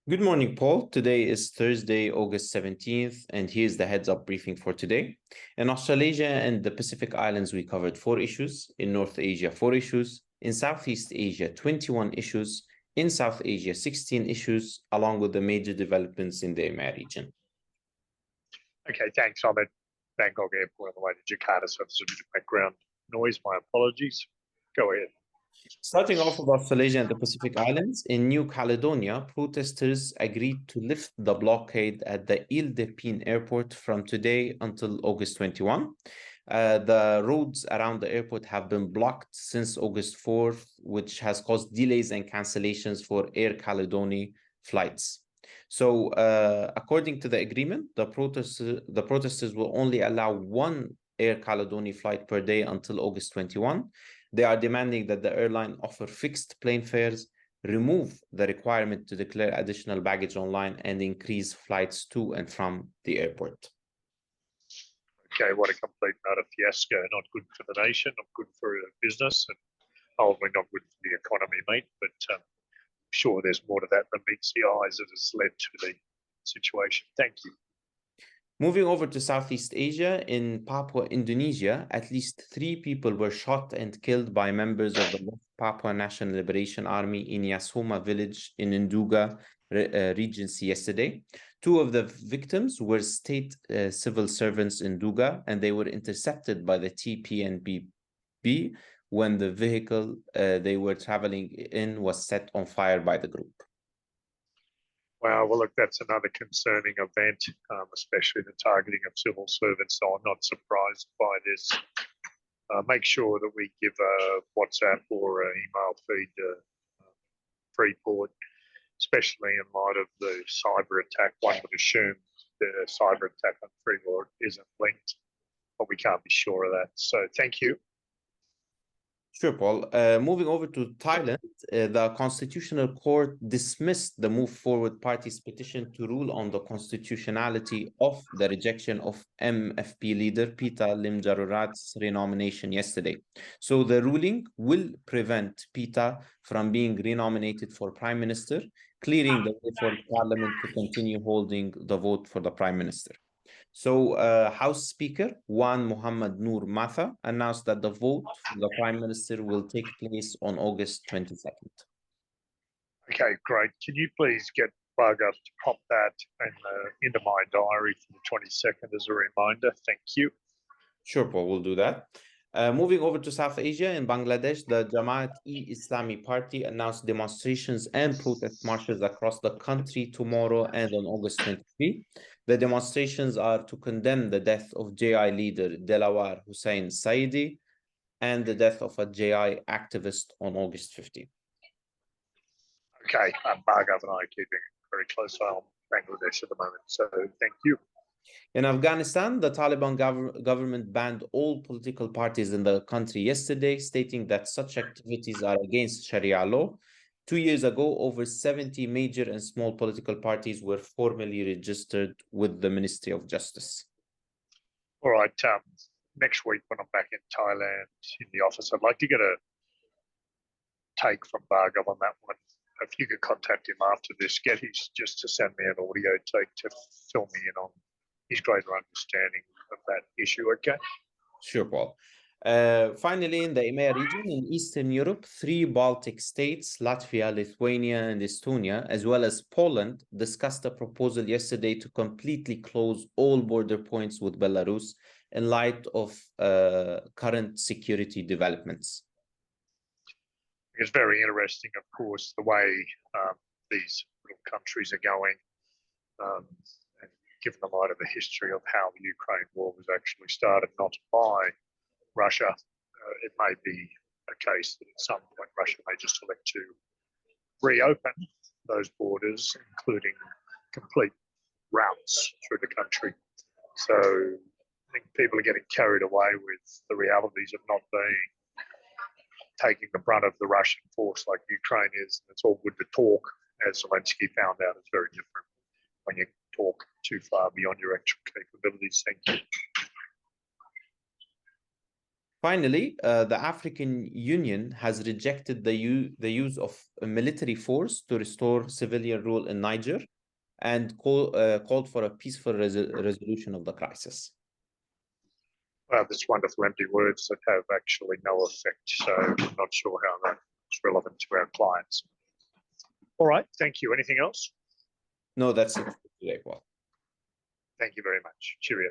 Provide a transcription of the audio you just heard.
Good morning, Paul. Today is Thursday, August 17th, and here's the heads up briefing for today. In Australasia and the Pacific Islands, we covered 4 issues. In North Asia, 4 issues. In Southeast Asia, 21 issues. In South Asia, 16 issues, along with the major developments in the EMEA region. Okay, thanks. I'm at Bangkok Airport on the way to Jakarta, so there's a bit of background noise. My apologies. Go ahead. Starting off with Australasia and the Pacific Islands, in New Caledonia, protesters agreed to lift the blockade at the Ile de Pine airport from today until August 21. The roads around the airport have been blocked since August 4th, which has caused delays and cancellations for Air Caledonia flights. So, according to the agreement, the protesters will only allow one Air Caledonia flight per day until August 21. They are demanding that the airline offer fixed plane fares, remove the requirement to declare additional baggage online, and increase flights to and from the airport. Okay, what a complete utter fiasco. Not good for the nation, not good for business, and ultimately not good for the economy, mate. But I'm sure there's more to that than meets the eyes that has led to the situation. Thank you. Moving over to Southeast Asia, in Papua, Indonesia, at least 3 people were shot and killed by members of the West Papua National Liberation Army in Yasuma village in Nduga Regency yesterday. 2 of the victims were state civil servants in Nduga, and they were intercepted by the TPNBB when the vehicle they were traveling in was set on fire by the group. Wow, well, look, that's another concerning event, especially the targeting of civil servants. So I'm not surprised by this. Make sure that we give a WhatsApp or an email feed to Freeport, especially in light of the cyber attack. One would assume the cyber attack on Freeport isn't linked, but we can't be sure of that. So thank you. Sure, Paul. Moving over to Thailand, the Constitutional Court dismissed the Move Forward Party's petition to rule on the constitutionality of the rejection of MFP leader Pita Limjaroenrat's renomination yesterday. So the ruling will prevent Pita from being renominated for Prime Minister, clearing the way for Parliament to continue holding the vote for the Prime Minister. So, House Speaker Wan Muhammad Noor Matha announced that the vote for the Prime Minister will take place on August 22nd. Okay, great. Can you please get Bhargav to pop that into my diary for the 22nd as a reminder? Thank you. Sure, Paul, we'll do that. Moving over to South Asia, in Bangladesh, the Jamaat-e-Islami Party announced demonstrations and protest marches across the country tomorrow and on August 23. The demonstrations are to condemn the death of JI leader Delawar Hussain Saidi and the death of a JI activist on August 15. Okay, Bhargav and I are keeping a very close eye on Bangladesh at the moment, so thank you. In Afghanistan, the Taliban government banned all political parties in the country yesterday, stating that such activities are against Sharia law. 2 years ago, over 70 major and small political parties were formally registered with the Ministry of Justice. All right, next week when I'm back in Thailand in the office, I'd like to get a take from Bhargav on that one. If you could contact him after this, get his just to send me an audio take to fill me in on his greater understanding of that issue, okay? Sure, Paul. Finally, in the EMEA region in Eastern Europe, 3 Baltic states, Latvia, Lithuania, and Estonia, as well as Poland, discussed a proposal yesterday to completely close all border points with Belarus in light of current security developments. It's very interesting, of course, the way these little countries are going. And given the light of the history of how the Ukraine war was actually started, not by Russia, it may be a case that at some point Russia may just elect to reopen those borders, including complete routes through the country. So I think people are getting carried away with the realities of not being taking the brunt of the Russian force like Ukraine is. It's all good to talk, as Zelensky found out. It's very different when you talk too far beyond your actual capabilities. Thank you. Finally, the African Union has rejected the use of military force to restore civilian rule in Niger and called for a peaceful resolution of the crisis. There's wonderful empty words that have actually no effect, so I'm not sure how that's relevant to our clients. All right, thank you. Anything else? No, that's it for today, Paul. Thank you very much. Cheerio.